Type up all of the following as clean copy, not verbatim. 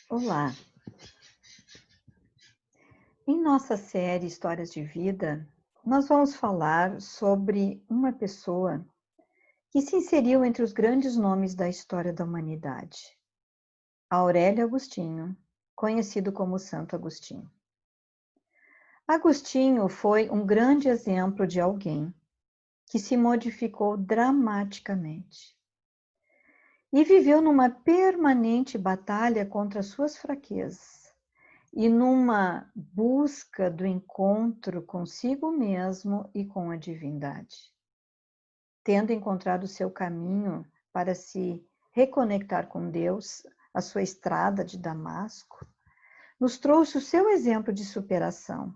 Olá! Em nossa série Histórias de Vida, nós vamos falar sobre uma pessoa que se inseriu entre os grandes nomes da história da humanidade, Aurélio Agostinho, conhecido como Santo Agostinho. Agostinho foi um grande exemplo de alguém que se modificou dramaticamente e viveu numa permanente batalha contra suas fraquezas e numa busca do encontro consigo mesmo e com a divindade. Tendo encontrado seu caminho para se reconectar com Deus, a sua estrada de Damasco, nos trouxe o seu exemplo de superação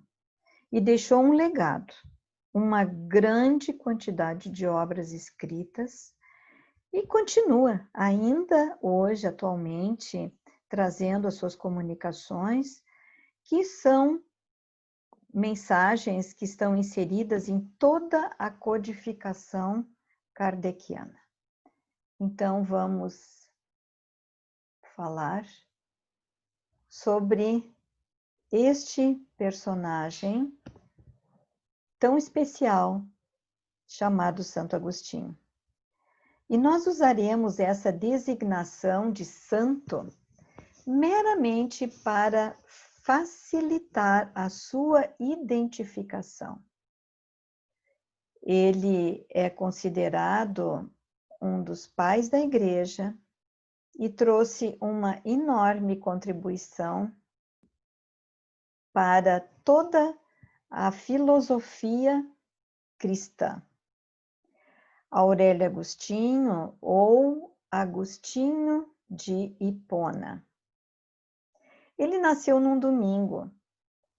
e deixou um legado, uma grande quantidade de obras escritas e continua ainda hoje, atualmente, trazendo as suas comunicações, que são mensagens que estão inseridas em toda a codificação kardeciana. Então, vamos falar sobre este personagem tão especial chamado Santo Agostinho. E nós usaremos essa designação de santo meramente para facilitar a sua identificação. Ele é considerado um dos pais da Igreja e trouxe uma enorme contribuição para toda a filosofia cristã. Aurélio Agostinho ou Agostinho de Hipona. Ele nasceu num domingo,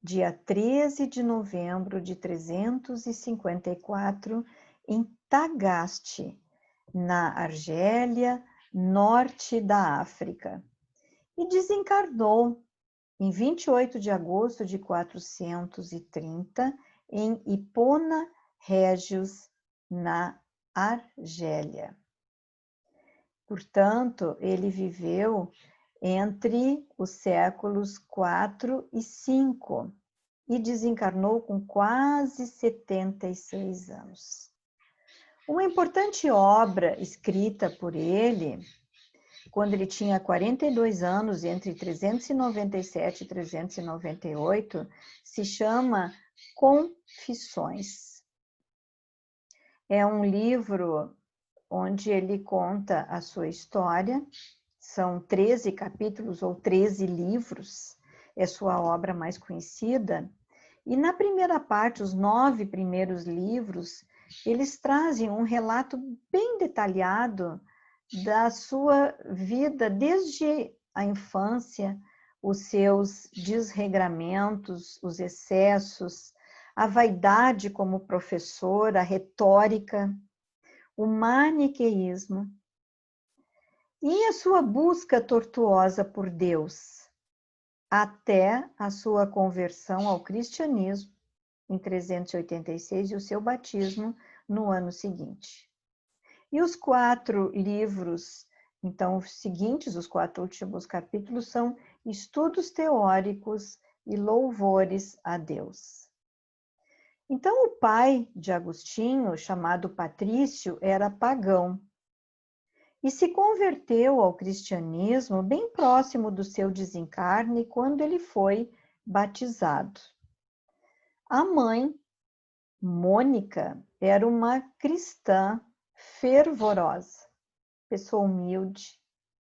dia 13 de novembro de 354, em Tagaste, na Argélia, norte da África, e desencarnou em 28 de agosto de 430, em Hipona Regius, na Argélia. Portanto, ele viveu entre os séculos 4 e 5 e desencarnou com quase 76 anos. Uma importante obra escrita por ele, quando ele tinha 42 anos, entre 397 e 398, se chama Confissões. É um livro onde ele conta a sua história. São 13 capítulos ou 13 livros, é sua obra mais conhecida. E na primeira parte, os 9 primeiros livros, eles trazem um relato bem detalhado da sua vida desde a infância, os seus desregramentos, os excessos, a vaidade como professor, a retórica, o maniqueísmo e a sua busca tortuosa por Deus, até a sua conversão ao cristianismo em 386 e o seu batismo no ano seguinte. E os 4 livros, então, seguintes, os 4 últimos capítulos, são estudos teóricos e louvores a Deus. Então, o pai de Agostinho, chamado Patrício, era pagão e se converteu ao cristianismo bem próximo do seu desencarne, quando ele foi batizado. A mãe, Mônica, era uma cristã fervorosa, pessoa humilde,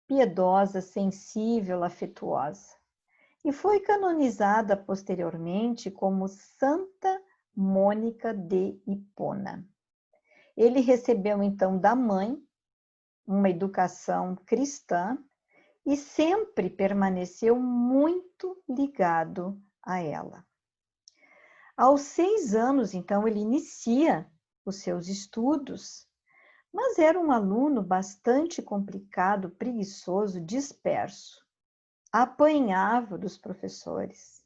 piedosa, sensível, afetuosa, e foi canonizada posteriormente como Santa Mônica de Hipona. Ele recebeu então da mãe uma educação cristã e sempre permaneceu muito ligado a ela. Aos 6 anos, então, ele inicia os seus estudos, mas era um aluno bastante complicado, preguiçoso, disperso. Apanhava dos professores.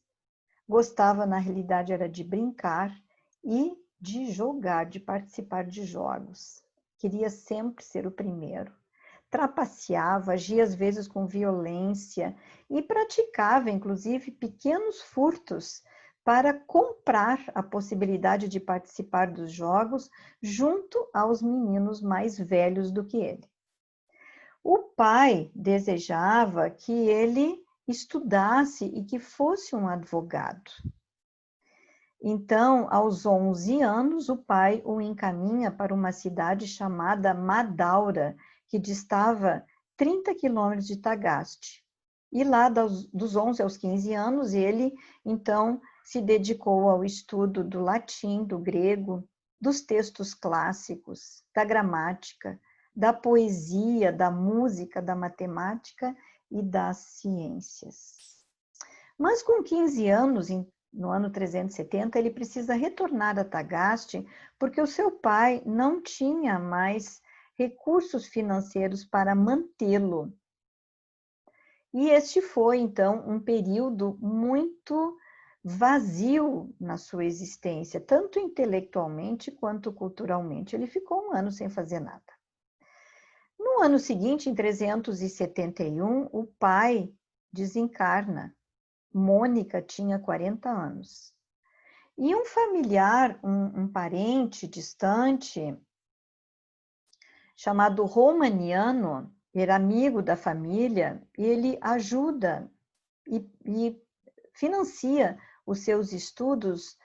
Gostava, na realidade, era de brincar e de jogar, de participar de jogos. Queria sempre ser o primeiro. trapaceava, agia às vezes com violência e praticava, inclusive, pequenos furtos para comprar a possibilidade de participar dos jogos junto aos meninos mais velhos do que ele. O pai desejava que ele estudasse e que fosse um advogado. Então, aos 11 anos, o pai o encaminha para uma cidade chamada Madaura, que distava 30 quilômetros de Tagaste. E lá, dos 11 aos 15 anos, ele, então, se dedicou ao estudo do latim, do grego, dos textos clássicos, da gramática, da poesia, da música, da matemática e das ciências. Mas com 15 anos, no ano 370, ele precisa retornar a Tagaste, porque o seu pai não tinha mais recursos financeiros para mantê-lo. E este foi, então, um período muito vazio na sua existência, tanto intelectualmente quanto culturalmente. Ele ficou um ano sem fazer nada. No ano seguinte, em 371, o pai desencarna. Mônica tinha 40 anos. E um familiar, um parente distante, chamado Romaniano, era amigo da família, ele ajuda e financia os seus estudos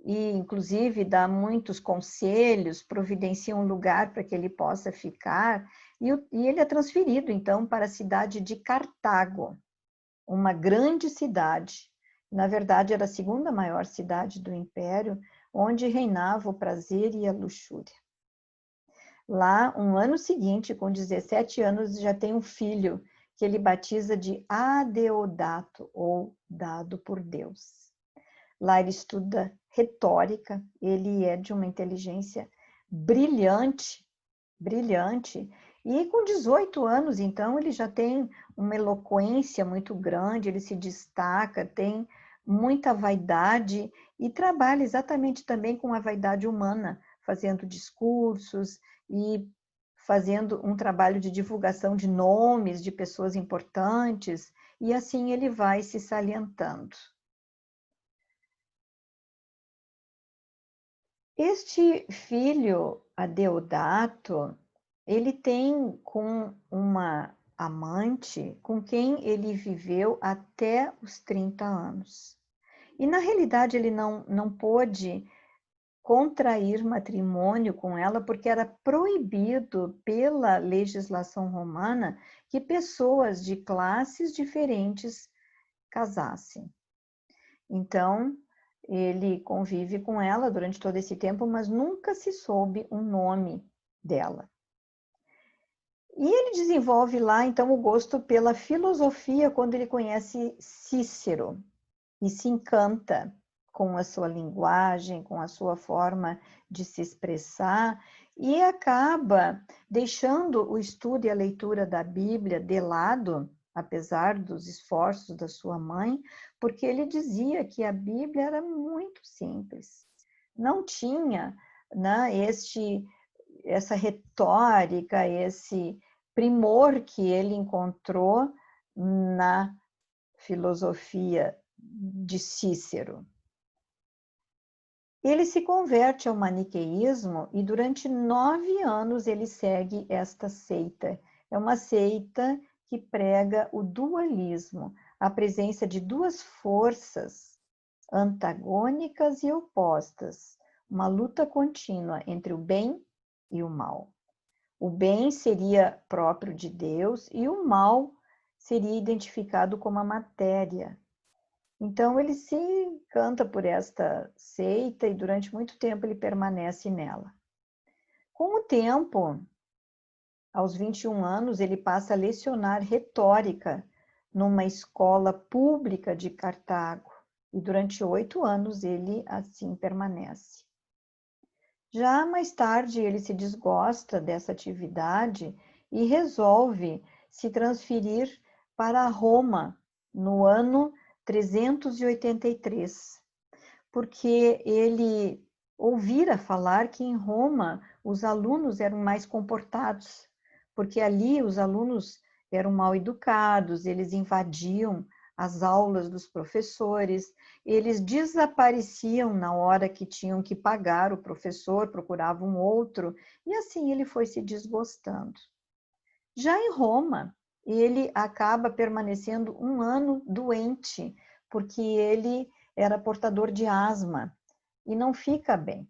e, inclusive, dá muitos conselhos, providencia um lugar para que ele possa ficar, e ele é transferido, então, para a cidade de Cartago, uma grande cidade, na verdade era a segunda maior cidade do império, onde reinava o prazer e a luxúria. Lá, um ano seguinte, com 17 anos, já tem um filho que ele batiza de Adeodato, ou dado por Deus. Lá ele estuda retórica, ele é de uma inteligência brilhante, brilhante, e com 18 anos, então, ele já tem uma eloquência muito grande, ele se destaca, tem muita vaidade e trabalha exatamente também com a vaidade humana, fazendo discursos e fazendo um trabalho de divulgação de nomes de pessoas importantes, e assim ele vai se salientando. Este filho, Adeodato, ele tem com uma amante com quem ele viveu até os 30 anos. E, na realidade, ele não pôde contrair matrimônio com ela porque era proibido pela legislação romana que pessoas de classes diferentes casassem. Então, ele convive com ela durante todo esse tempo, mas nunca se soube o nome dela. E ele desenvolve lá, então, o gosto pela filosofia quando ele conhece Cícero e se encanta com a sua linguagem, com a sua forma de se expressar e acaba deixando o estudo e a leitura da Bíblia de lado, apesar dos esforços da sua mãe, porque ele dizia que a Bíblia era muito simples. Não tinha, né, essa retórica, esse primor que ele encontrou na filosofia de Cícero. Ele se converte ao maniqueísmo e durante 9 anos ele segue esta seita. É uma seita que prega o dualismo, a presença de duas forças antagônicas e opostas, uma luta contínua entre o bem e o mal. O bem seria próprio de Deus e o mal seria identificado como a matéria. Então ele se encanta por esta seita e durante muito tempo ele permanece nela. Com o tempo, aos 21 anos, ele passa a lecionar retórica numa escola pública de Cartago e durante 8 anos ele assim permanece. Já mais tarde ele se desgosta dessa atividade e resolve se transferir para Roma no ano 383, porque ele ouvira falar que em Roma os alunos eram mais comportados, porque ali os alunos eram mal educados, eles invadiam as aulas dos professores, eles desapareciam na hora que tinham que pagar o professor, procuravam outro, e assim ele foi se desgostando. Já em Roma, ele acaba permanecendo um ano doente, porque ele era portador de asma e não fica bem.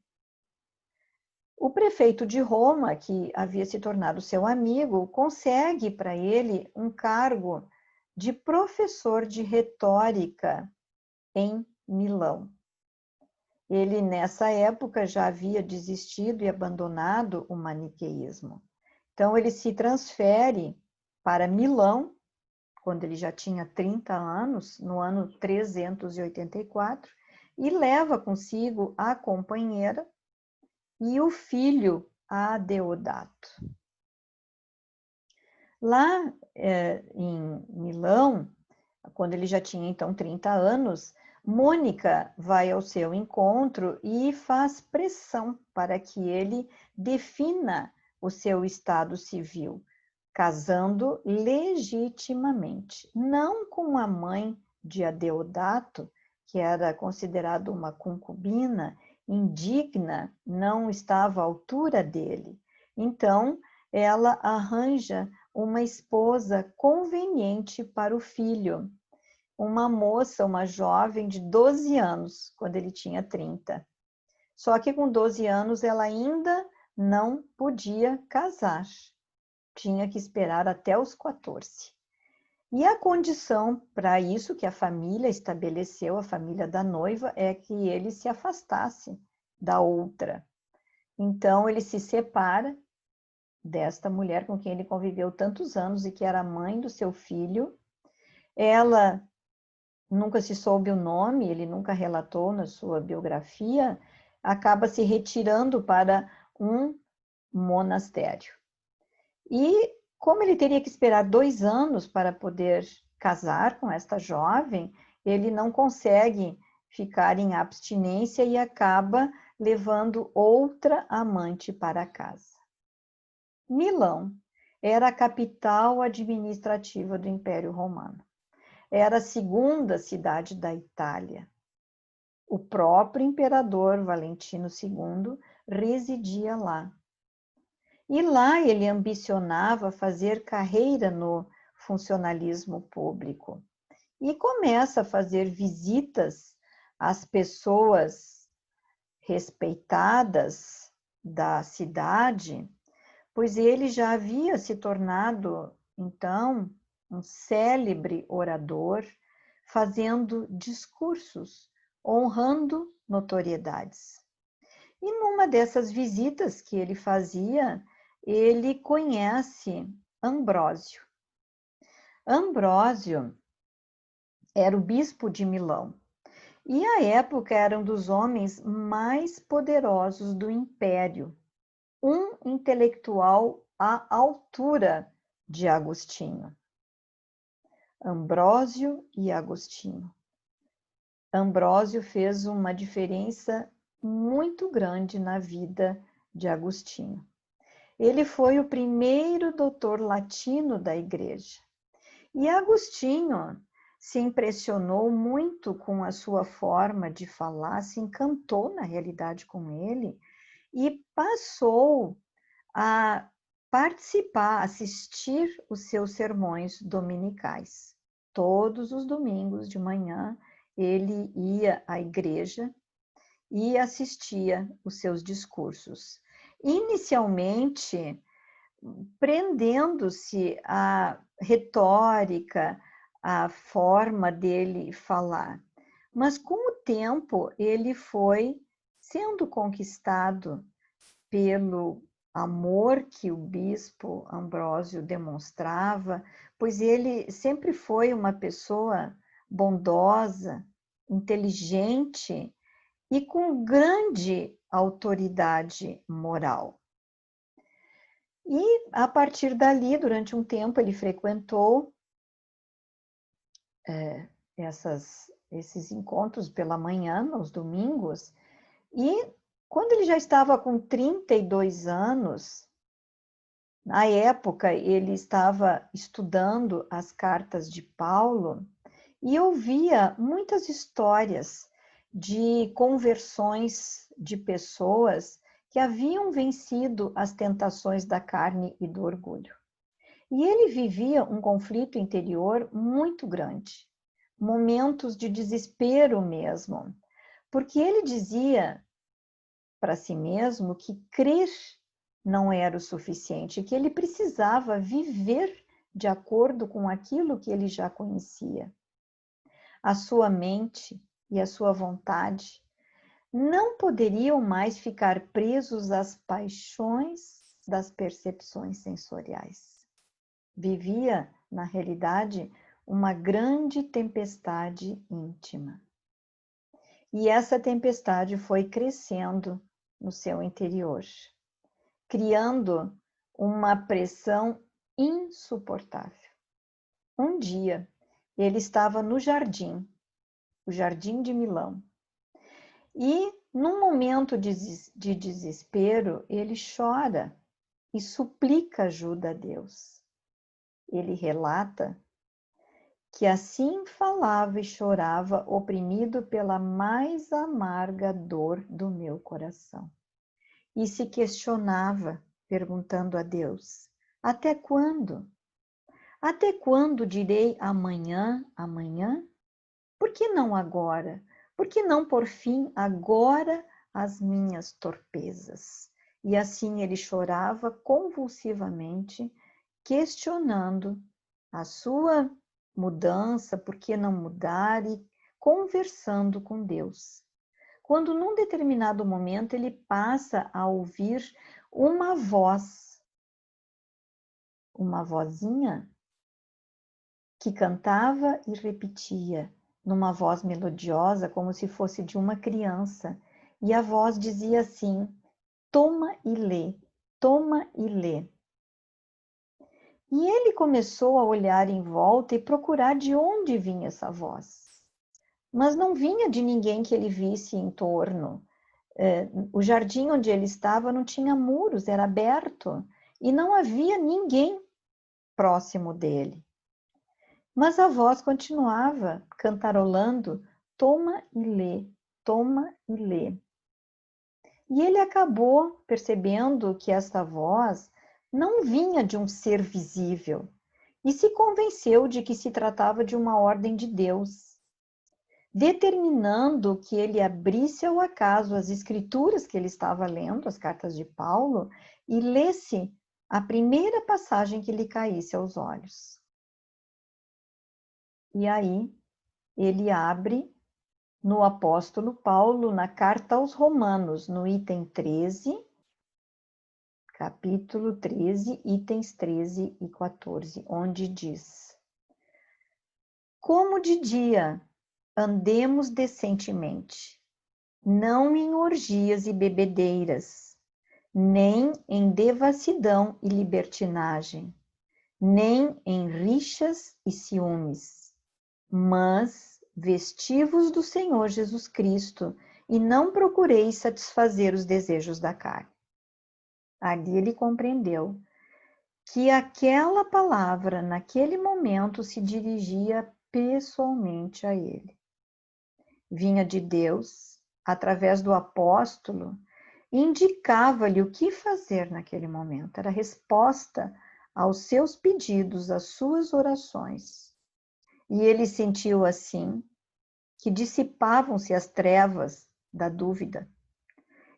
O prefeito de Roma, que havia se tornado seu amigo, consegue para ele um cargo de professor de retórica em Milão. Ele, nessa época, já havia desistido e abandonado o maniqueísmo. Então, ele se transfere para Milão, quando ele já tinha 30 anos, no ano 384, e leva consigo a companheira e o filho Adeodato. Lá em Milão, quando ele já tinha então 30 anos, Mônica vai ao seu encontro e faz pressão para que ele defina o seu estado civil, casando legitimamente, não com a mãe de Adeodato, que era considerada uma concubina, indigna, não estava à altura dele. Então, ela arranja uma esposa conveniente para o filho, uma moça, uma jovem de 12 anos, quando ele tinha 30. Só que com 12 anos ela ainda não podia casar, tinha que esperar até os 14. E a condição para isso que a família estabeleceu, a família da noiva, é que ele se afastasse da outra. Então ele se separa desta mulher com quem ele conviveu tantos anos e que era mãe do seu filho. Ela nunca se soube o nome, ele nunca relatou na sua biografia, acaba se retirando para um monastério. E como ele teria que esperar 2 anos para poder casar com esta jovem, ele não consegue ficar em abstinência e acaba levando outra amante para casa. Milão era a capital administrativa do Império Romano. Era a segunda cidade da Itália. O próprio imperador Valentino II residia lá. E lá ele ambicionava fazer carreira no funcionalismo público. E começa a fazer visitas às pessoas respeitadas da cidade, pois ele já havia se tornado, então, um célebre orador, fazendo discursos, honrando notoriedades. E numa dessas visitas que ele fazia, ele conhece Ambrósio. Ambrósio era o bispo de Milão. E à época era um dos homens mais poderosos do império, um intelectual à altura de Agostinho. Ambrósio e Agostinho. Ambrósio fez uma diferença muito grande na vida de Agostinho. Ele foi o primeiro doutor latino da igreja. E Agostinho se impressionou muito com a sua forma de falar, se encantou na realidade com ele e passou a participar, assistir os seus sermões dominicais. Todos os domingos de manhã ele ia à igreja e assistia os seus discursos. Inicialmente, prendendo-se à retórica, à forma dele falar. Mas com o tempo ele foi sendo conquistado pelo amor que o bispo Ambrósio demonstrava, pois ele sempre foi uma pessoa bondosa, inteligente e com grande autoridade moral. E a partir dali, durante um tempo, ele frequentou esses encontros pela manhã, aos domingos, e quando ele já estava com 32 anos, Na época, ele estava estudando as cartas de Paulo e ouvia muitas histórias de conversões de pessoas que haviam vencido as tentações da carne e do orgulho. E ele vivia um conflito interior muito grande, momentos de desespero mesmo, porque ele dizia para si mesmo que crer não era o suficiente, que ele precisava viver de acordo com aquilo que ele já conhecia. A sua mente e a sua vontade não poderiam mais ficar presos às paixões das percepções sensoriais. Vivia, na realidade, uma grande tempestade íntima. E essa tempestade foi crescendo no seu interior, criando uma pressão insuportável. Um dia, ele estava no jardim, o Jardim de Milão, e num momento de desespero, ele chora e suplica ajuda a Deus. Ele relata que assim falava e chorava, oprimido pela mais amarga dor do meu coração. E se questionava, perguntando a Deus: até quando? Até quando direi amanhã, amanhã? Por que não agora? Por que não por fim agora as minhas torpezas? E assim ele chorava convulsivamente, questionando a sua mudança, por que não mudar, e conversando com Deus. Quando num determinado momento ele passa a ouvir uma vozinha que cantava e repetia, numa voz melodiosa, como se fosse de uma criança. E a voz dizia assim: toma e lê, toma e lê. E ele começou a olhar em volta e procurar de onde vinha essa voz. Mas não vinha de ninguém que ele visse em torno. O jardim onde ele estava não tinha muros, era aberto, e não havia ninguém próximo dele. Mas a voz continuava cantarolando: toma e lê, toma e lê. E ele acabou percebendo que esta voz não vinha de um ser visível e se convenceu de que se tratava de uma ordem de Deus, determinando que ele abrisse ao acaso as escrituras que ele estava lendo, as cartas de Paulo, e lesse a primeira passagem que lhe caísse aos olhos. E aí ele abre no apóstolo Paulo, na carta aos Romanos, no item 13, capítulo 13, itens 13 e 14, onde diz: como de dia andemos decentemente, não em orgias e bebedeiras, nem em devassidão e libertinagem, nem em rixas e ciúmes, mas vestivos do Senhor Jesus Cristo e não procureis satisfazer os desejos da carne. Ali ele compreendeu que aquela palavra, naquele momento, se dirigia pessoalmente a ele. Vinha de Deus, através do apóstolo, e indicava-lhe o que fazer naquele momento. Era a resposta aos seus pedidos, às suas orações. E ele sentiu assim que dissipavam-se as trevas da dúvida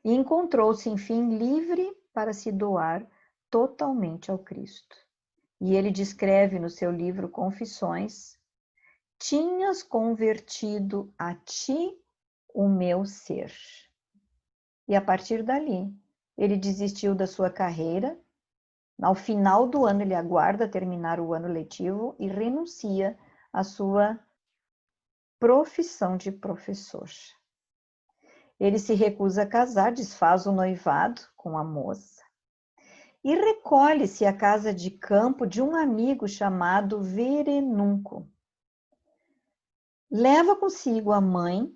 e encontrou-se, enfim, livre para se doar totalmente ao Cristo. E ele descreve no seu livro Confissões: tinhas convertido a ti o meu ser. E a partir dali, ele desistiu da sua carreira. Ao final do ano, ele aguarda terminar o ano letivo e renuncia à sua profissão de professor. Ele se recusa a casar, desfaz o noivado com a moça e recolhe-se à casa de campo de um amigo chamado Verenunco. Leva consigo a mãe,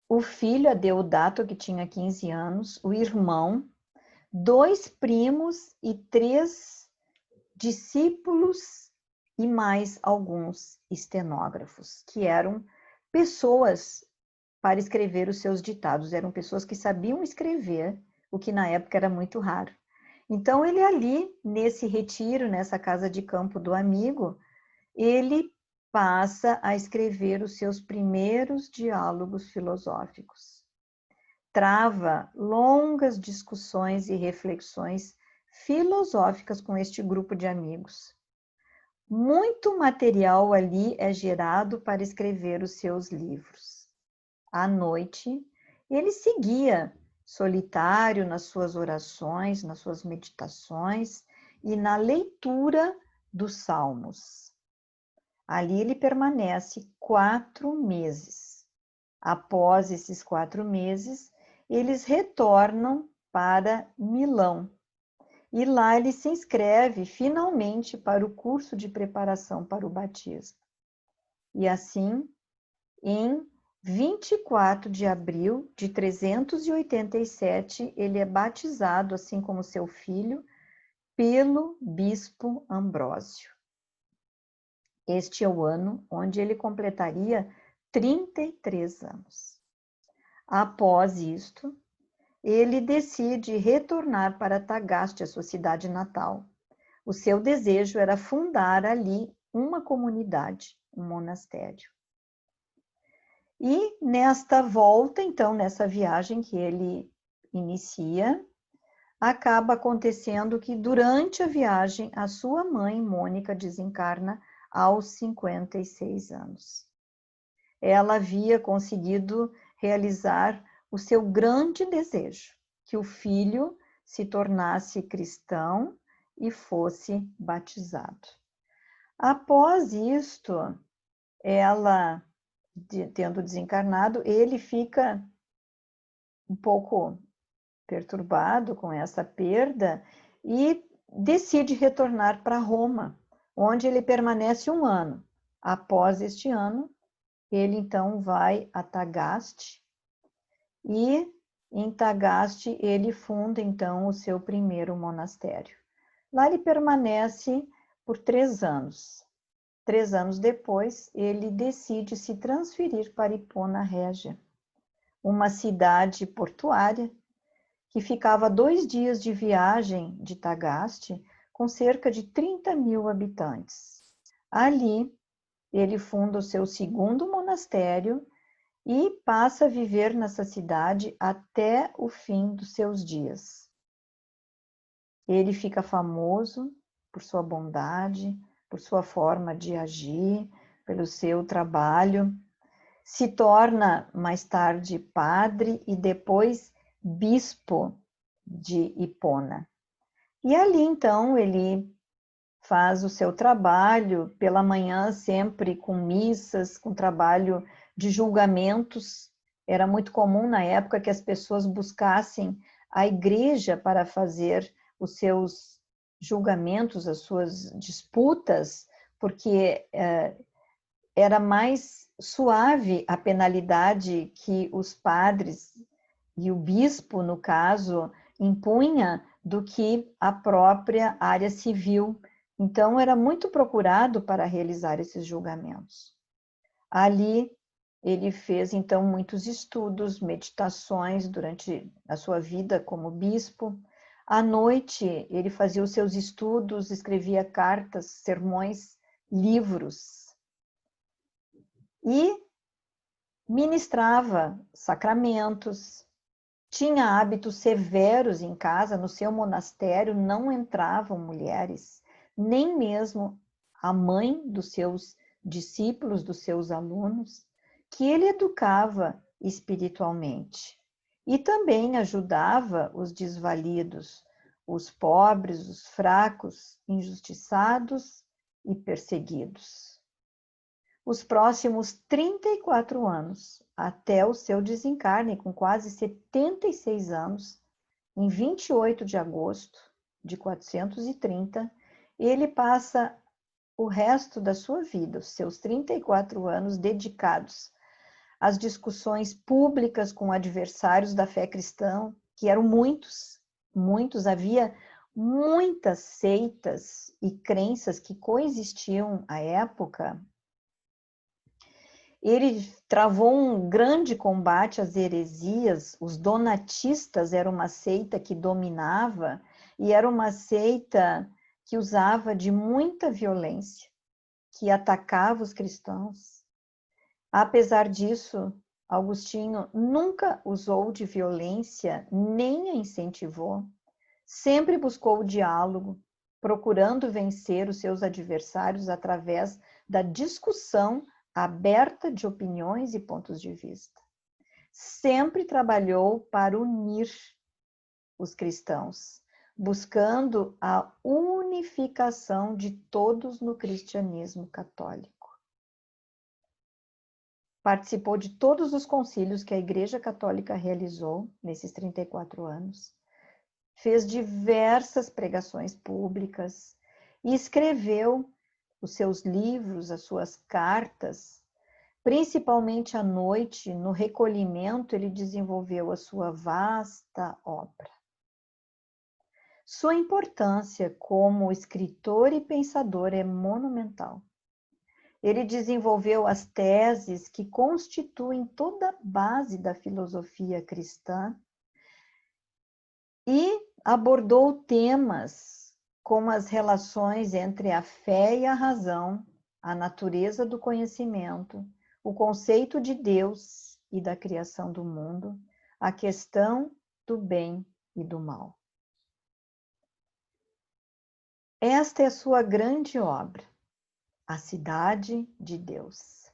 o filho, a Deodato, que tinha 15 anos, o irmão, 2 primos e 3 discípulos e mais alguns estenógrafos, que eram pessoas para escrever os seus ditados, eram pessoas que sabiam escrever, o que na época era muito raro. Então, ele ali, nesse retiro, nessa casa de campo do amigo, ele passa a escrever os seus primeiros diálogos filosóficos. Trava longas discussões e reflexões filosóficas com este grupo de amigos. Muito material ali é gerado para escrever os seus livros. À noite, ele seguia solitário nas suas orações, nas suas meditações e na leitura dos salmos. Ali ele permanece 4 meses. Após esses 4 meses, eles retornam para Milão. E lá ele se inscreve finalmente para o curso de preparação para o batismo. E assim, em 24 de abril de 387, ele é batizado, assim como seu filho, pelo bispo Ambrósio. Este é o ano onde ele completaria 33 anos. Após isto, ele decide retornar para Tagaste, a sua cidade natal. O seu desejo era fundar ali uma comunidade, um monastério. E nesta volta, então, nessa viagem que ele inicia, acaba acontecendo que durante a viagem, a sua mãe, Mônica, desencarna aos 56 anos. Ela havia conseguido realizar o seu grande desejo, que o filho se tornasse cristão e fosse batizado. Após isto, ela, tendo desencarnado, ele fica um pouco perturbado com essa perda e decide retornar para Roma, onde ele permanece 1 ano. Após este ano, ele então vai a Tagaste e em Tagaste ele funda então o seu primeiro monastério. Lá ele permanece por 3 anos. 3 anos depois, ele decide se transferir para Hipona Régia, uma cidade portuária que ficava 2 dias de viagem de Tagaste, com cerca de 30.000 habitantes. Ali, ele funda o seu segundo monastério e passa a viver nessa cidade até o fim dos seus dias. Ele fica famoso por sua bondade, por sua forma de agir, pelo seu trabalho. Se torna mais tarde padre e depois bispo de Hipona. E ali, então, ele faz o seu trabalho pela manhã, sempre com missas, com trabalho de julgamentos. Era muito comum na época que as pessoas buscassem a igreja para fazer os seus julgamentos, as suas disputas, porque era mais suave a penalidade que os padres e o bispo, no caso, impunha do que a própria área civil. Então, era muito procurado para realizar esses julgamentos. Ali, ele fez, então, muitos estudos, meditações durante a sua vida como bispo. À noite, ele fazia os seus estudos, escrevia cartas, sermões, livros. E ministrava sacramentos, tinha hábitos severos em casa, no seu monastério não entravam mulheres, nem mesmo a mãe dos seus discípulos, dos seus alunos, que ele educava espiritualmente. E também ajudava os desvalidos, os pobres, os fracos, injustiçados e perseguidos. Os próximos 34 anos, até o seu desencarne, com quase 76 anos, em 28 de agosto de 430, ele passa o resto da sua vida, os seus 34 anos dedicados às discussões públicas com adversários da fé cristã, que eram muitos, havia muitas seitas e crenças que coexistiam à época. Ele travou um grande combate às heresias. Os donatistas era uma seita que dominava e era uma seita que usava de muita violência, que atacava os cristãos. Apesar disso, Agostinho nunca usou de violência, nem a incentivou. Sempre buscou o diálogo, procurando vencer os seus adversários através da discussão aberta de opiniões e pontos de vista. Sempre trabalhou para unir os cristãos, buscando a unificação de todos no cristianismo católico. Participou de todos os concílios que a Igreja Católica realizou nesses 34 anos. Fez diversas pregações públicas e escreveu os seus livros, as suas cartas. Principalmente à noite, no recolhimento, ele desenvolveu a sua vasta obra. Sua importância como escritor e pensador é monumental. Ele desenvolveu as teses que constituem toda a base da filosofia cristã e abordou temas como as relações entre a fé e a razão, a natureza do conhecimento, o conceito de Deus e da criação do mundo, a questão do bem e do mal. Esta é a sua grande obra, A Cidade de Deus.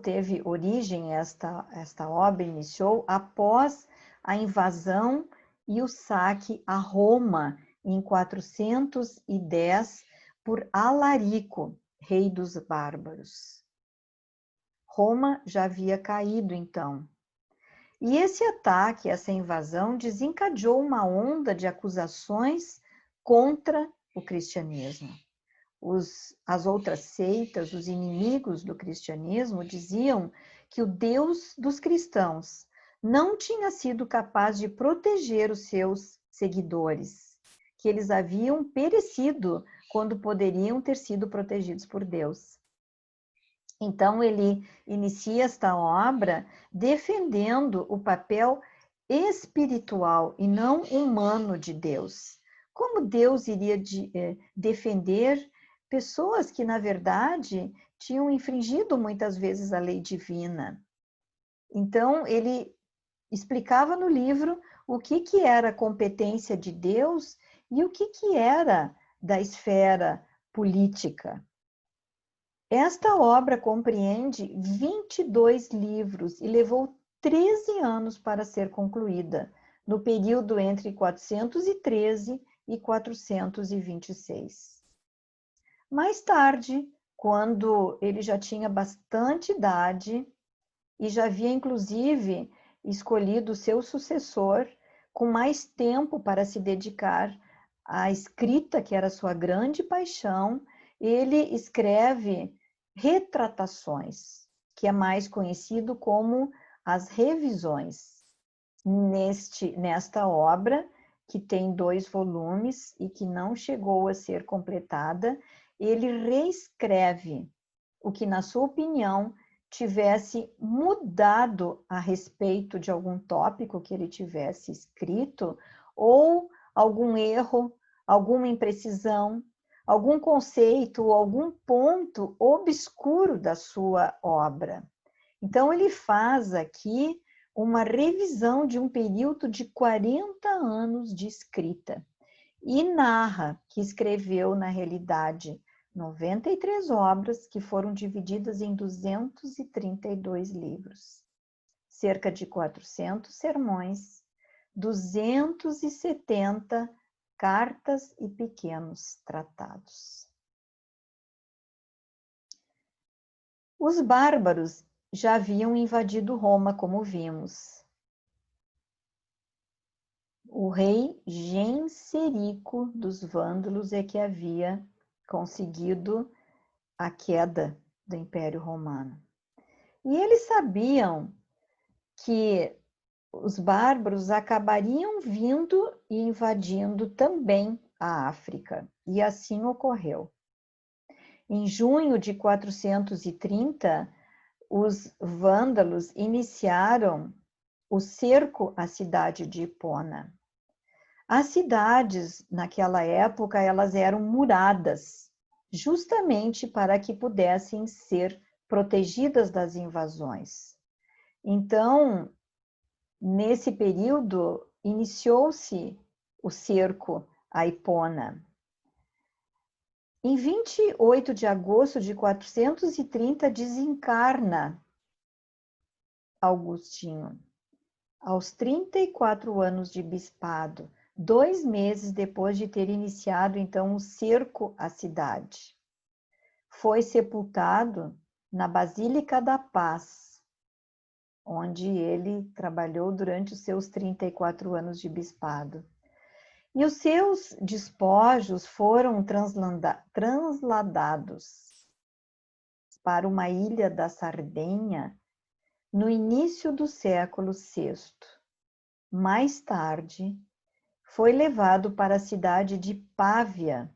Teve origem, esta obra iniciou após a invasão e o saque a Roma em 410 por Alarico, rei dos bárbaros. Roma já havia caído então. E esse ataque, essa invasão, desencadeou uma onda de acusações contra o cristianismo. As outras seitas, os inimigos do cristianismo, diziam que o Deus dos cristãos não tinha sido capaz de proteger os seus seguidores, que eles haviam perecido quando poderiam ter sido protegidos por Deus. Então, ele inicia esta obra defendendo o papel espiritual e não humano de Deus. Como Deus iria defender pessoas que, na verdade, tinham infringido muitas vezes a lei divina? Então, ele explicava no livro o que era a competência de Deus e o que era da esfera política. Esta obra compreende 22 livros e levou 13 anos para ser concluída, no período entre 413 e 426. Mais tarde, quando ele já tinha bastante idade e já havia inclusive escolhido seu sucessor, com mais tempo para se dedicar à escrita, que era sua grande paixão, ele escreve retratações, que é mais conhecido como as revisões. Nesta obra, que tem 2 volumes e que não chegou a ser completada, ele reescreve o que, na sua opinião, tivesse mudado a respeito de algum tópico que ele tivesse escrito, ou algum erro, alguma imprecisão, algum conceito ou algum ponto obscuro da sua obra. Então, ele faz aqui uma revisão de um período de 40 anos de escrita e narra que escreveu, na realidade, 93 obras que foram divididas em 232 livros, cerca de 400 sermões, 270 cartas e pequenos tratados. Os bárbaros já haviam invadido Roma, como vimos. O rei Genserico dos Vândalos é que havia conseguido a queda do Império Romano. E eles sabiam que os bárbaros acabariam vindo e invadindo também a África, e assim ocorreu. Em junho de 430, os vândalos iniciaram o cerco à cidade de Hipona. As cidades, naquela época, elas eram muradas, justamente para que pudessem ser protegidas das invasões. Então, nesse período, iniciou-se o cerco a Hipona. Em 28 de agosto de 430, desencarna Agostinho, aos 34 anos de bispado, 2 meses depois de ter iniciado, então, o cerco à cidade. Foi sepultado na Basílica da Paz, onde ele trabalhou durante os seus 34 anos de bispado. E os seus despojos foram transladados para uma ilha da Sardenha no início do século VI. Mais tarde, foi levado para a cidade de Pávia,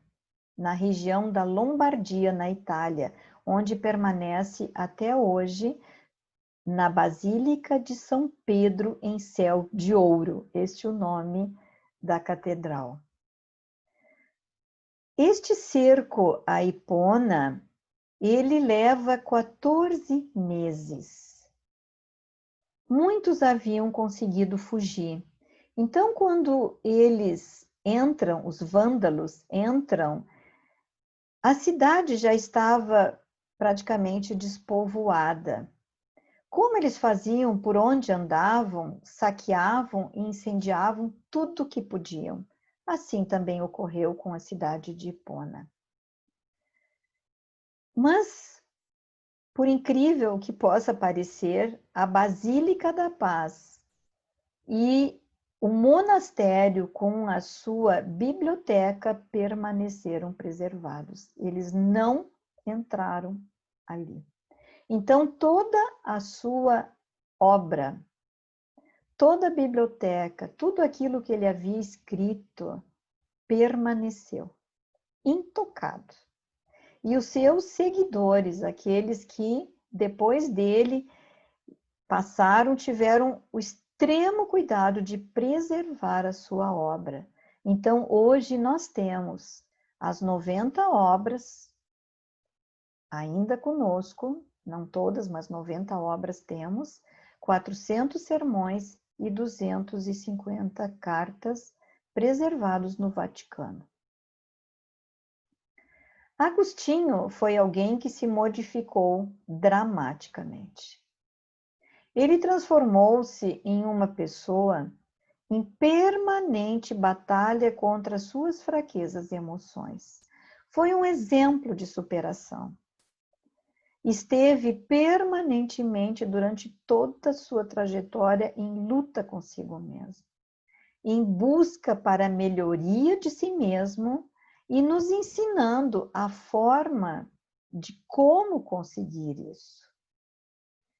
na região da Lombardia, na Itália, onde permanece até hoje na Basílica de São Pedro em Céu de Ouro. Este é o nome da catedral. Este cerco a Hipona, ele leva 14 meses. Muitos haviam conseguido fugir. Então, quando eles entram, os vândalos entram, a cidade já estava praticamente despovoada. Como eles faziam, por onde andavam, saqueavam e incendiavam tudo o que podiam. Assim também ocorreu com a cidade de Hipona. Mas, por incrível que possa parecer, a Basílica da Paz e o monastério com a sua biblioteca permaneceram preservados. Eles não entraram ali. Então, toda a sua obra, toda a biblioteca, tudo aquilo que ele havia escrito, permaneceu intocado. E os seus seguidores, aqueles que depois dele passaram, tiveram o extremo cuidado de preservar a sua obra. Então, hoje nós temos as 90 obras ainda conosco, não todas, mas 90 obras temos, 400 sermões e 250 cartas preservados no Vaticano. Agostinho foi alguém que se modificou dramaticamente. Ele transformou-se em uma pessoa em permanente batalha contra suas fraquezas e emoções. Foi um exemplo de superação. Esteve permanentemente durante toda a sua trajetória em luta consigo mesmo, em busca para a melhoria de si mesmo e nos ensinando a forma de como conseguir isso.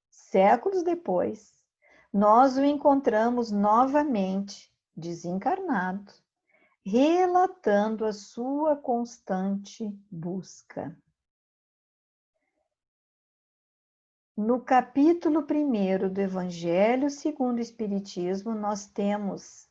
Séculos depois, nós o encontramos novamente desencarnado, relatando a sua constante busca. No capítulo 1 do Evangelho segundo o Espiritismo, nós temos,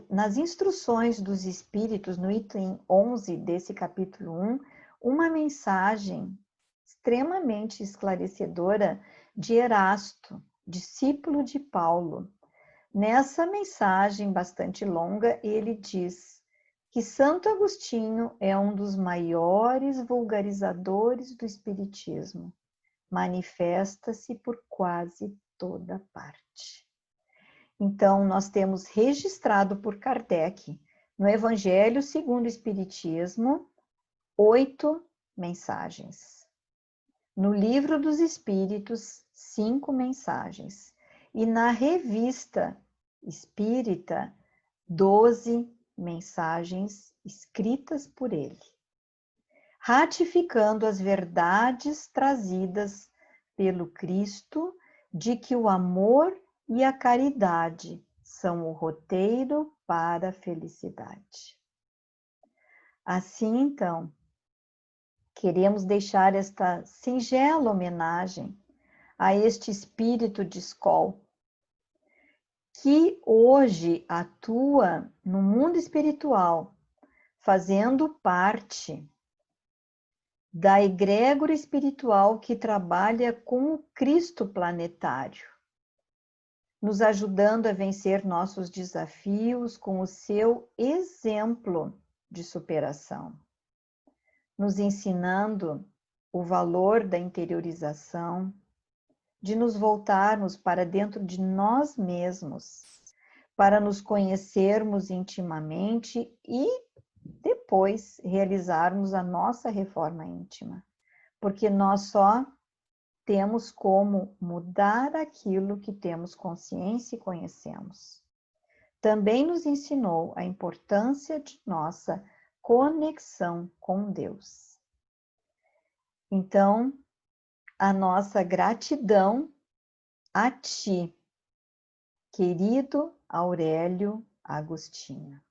nas instruções dos Espíritos, no item 11 desse capítulo 1, uma mensagem extremamente esclarecedora de Erasto, discípulo de Paulo. Nessa mensagem bastante longa, ele diz que Santo Agostinho é um dos maiores vulgarizadores do Espiritismo. Manifesta-se por quase toda parte. Então, nós temos registrado por Kardec, no Evangelho segundo o Espiritismo, 8 mensagens. No Livro dos Espíritos, 5 mensagens. E na Revista Espírita, 12 mensagens escritas por ele, ratificando as verdades trazidas pelo Cristo de que o amor e a caridade são o roteiro para a felicidade. Assim, então, queremos deixar esta singela homenagem a este espírito de escola que hoje atua no mundo espiritual, fazendo parte da egrégora espiritual que trabalha com o Cristo planetário, nos ajudando a vencer nossos desafios com o seu exemplo de superação, nos ensinando o valor da interiorização, de nos voltarmos para dentro de nós mesmos, para nos conhecermos intimamente e depois realizarmos a nossa reforma íntima, porque nós só temos como mudar aquilo que temos consciência e conhecemos. Também nos ensinou a importância de nossa conexão com Deus. Então, a nossa gratidão a ti, querido Aurélio Agostinho.